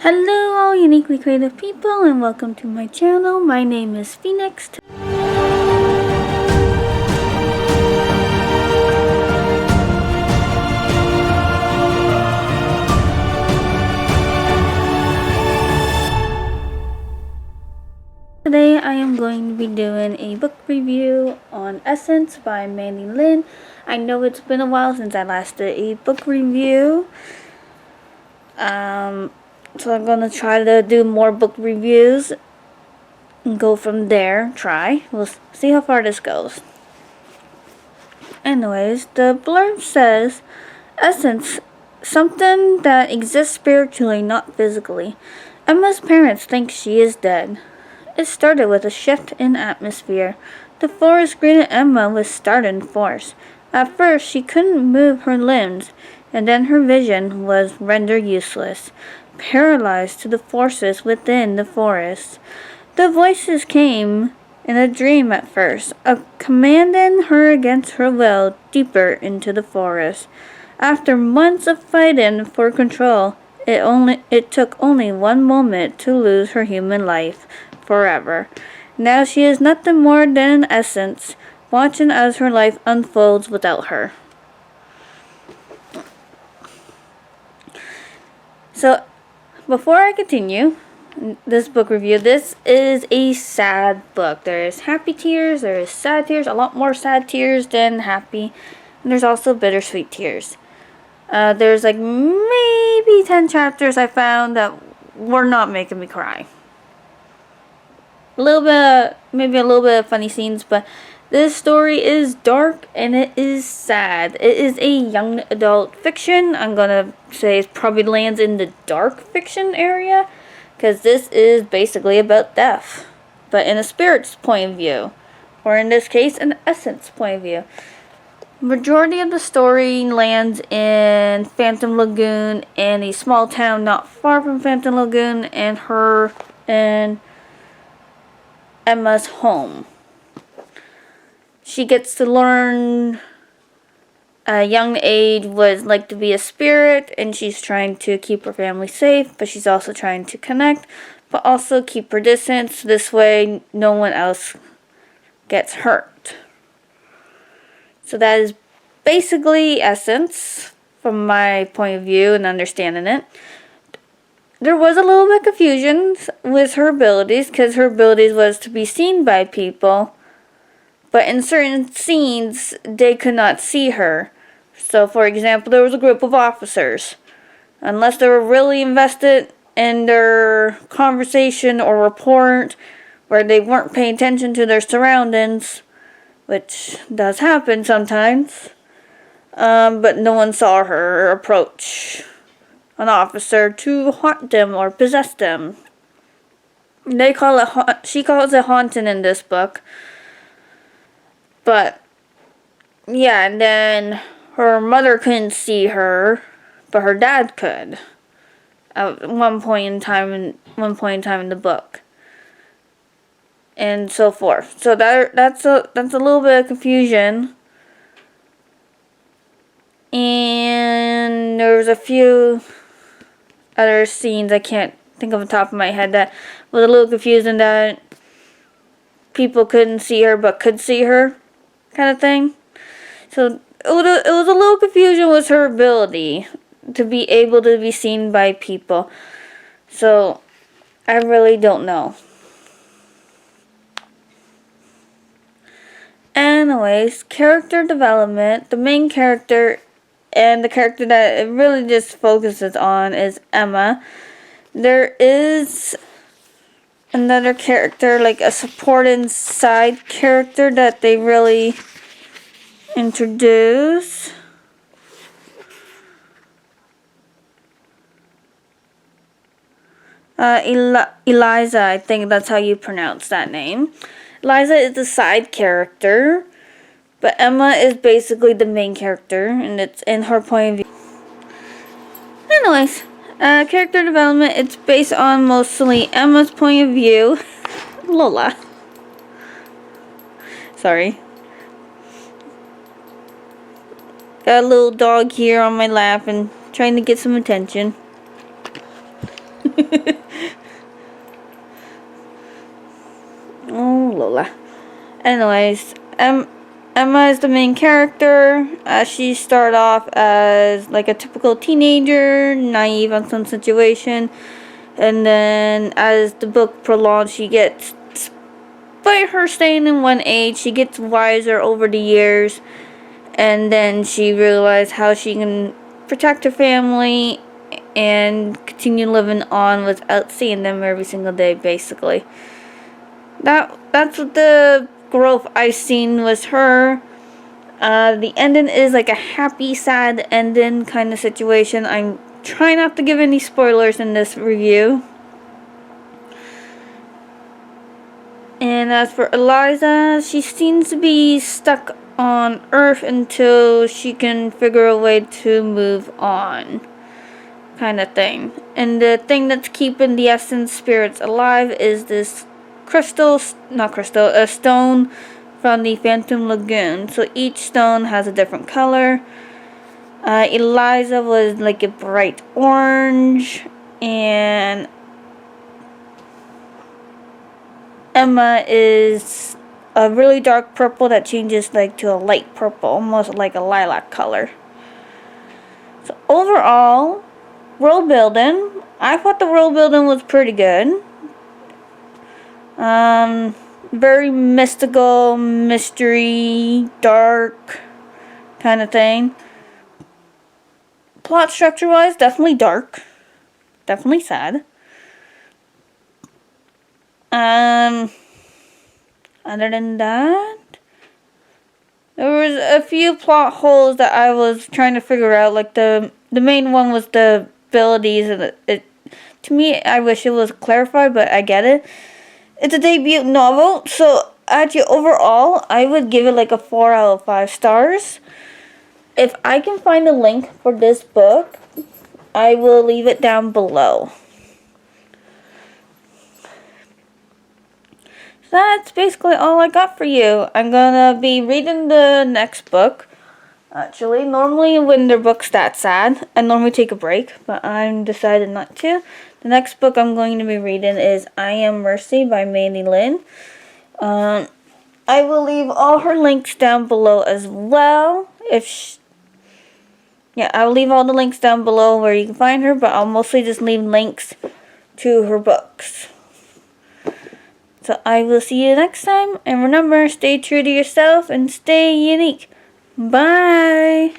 Hello all uniquely creative people and welcome to my channel. My name is Phoenix. Today I am going to be doing a book review on Essence by Mandi Lynn. I know it's been a while since I last did a book review. So I'm gonna try to do more book reviews and go from there. We'll see how far this goes. Anyways, the blurb says, Essence, something that exists spiritually, not physically. Emma's parents think she is dead. It started with a shift in atmosphere. The forest greeted Emma with startled force. At first, she couldn't move her limbs, and then her vision was rendered useless, paralyzed to the forces within the forest. The voices came in a dream at first, commanding her against her will deeper into the forest. After months of fighting for control, it took only one moment to lose her human life forever. Now she is nothing more than an essence, watching as her life unfolds without her. So, before I continue this book review, this is a sad book. There is happy tears, there is sad tears, a lot more sad tears than happy, and there's also bittersweet tears. There's like maybe 10 chapters I found that were not making me cry. Maybe a little bit of funny scenes, but this story is dark and it is sad. It is a young adult fiction. I'm gonna say it probably lands in the dark fiction area, because this is basically about death, but in a spirit's point of view, or in this case, an essence point of view. Majority of the story lands in Phantom Lagoon, and a small town not far from Phantom Lagoon, and her and Emma's home. She gets to learn at a young age what it's like to be a spirit, and she's trying to keep her family safe, but she's also trying to connect, but also keep her distance. This way, no one else gets hurt. So that is basically Essence, from my point of view and understanding it. There was a little bit of confusion with her abilities, because her abilities was to be seen by people, but in certain scenes, they could not see her. So, for example, there was a group of officers. Unless they were really invested in their conversation or report, where they weren't paying attention to their surroundings, which does happen sometimes, but no one saw her approach an officer to haunt them or possess them. She calls it haunting in this book. But yeah, and then her mother couldn't see her, but her dad could. At one point in time in the book, and so forth. So that's a little bit of confusion. And there was a few other scenes I can't think of the top of my head that was a little confusing, that people couldn't see her but could see her, kind of thing. So it was a little confusion with her ability to be able to be seen by people. So I really don't know. Anyways, character development. The main character and the character that it really just focuses on is Emma. There is another character, like a supporting side character that they really introduce. Eliza, I think that's how you pronounce that name. Eliza is the side character, but Emma is basically the main character, and it's in her point of view. Anyways, character development, it's based on mostly Emma's point of view. Lola. Sorry. Got a little dog here on my lap and trying to get some attention. Oh, Lola. Anyways, Emma is the main character. She started off as like a typical teenager, naive on some situation, and then as the book prolongs, she gets, despite her staying in one age, she gets wiser over the years, and then she realized how she can protect her family and continue living on without seeing them every single day, basically. That's what the growth I've seen was her. The ending is like a happy, sad ending kind of situation. I'm trying not to give any spoilers in this review. And as for Eliza, she seems to be stuck on Earth until she can figure a way to move on, kind of thing. And the thing that's keeping the Essence spirits alive is this a stone from the Phantom Lagoon. So each stone has a different color. Eliza was like a bright orange, and Emma is a really dark purple that changes like to a light purple, almost like a lilac color. So overall, world building, I thought the world building was pretty good. Very mystical, mystery, dark kind of thing. Plot structure wise, definitely dark. Definitely sad. Other than that, there was a few plot holes that I was trying to figure out. Like the main one was the abilities, and it to me, I wish it was clarified, but I get it. It's a debut novel, so actually overall, I would give it like a 4 out of 5 stars. If I can find a link for this book, I will leave it down below. So that's basically all I got for you. I'm gonna be reading the next book. Actually, normally when their book's that sad, I normally take a break, but I'm decided not to. The next book I'm going to be reading is I Am Mercy by Mandi, Lynn. I will leave all her links down below as well. I'll leave all the links down below where you can find her, but I'll mostly just leave links to her books. So I will see you next time, and remember, stay true to yourself and stay unique. Bye!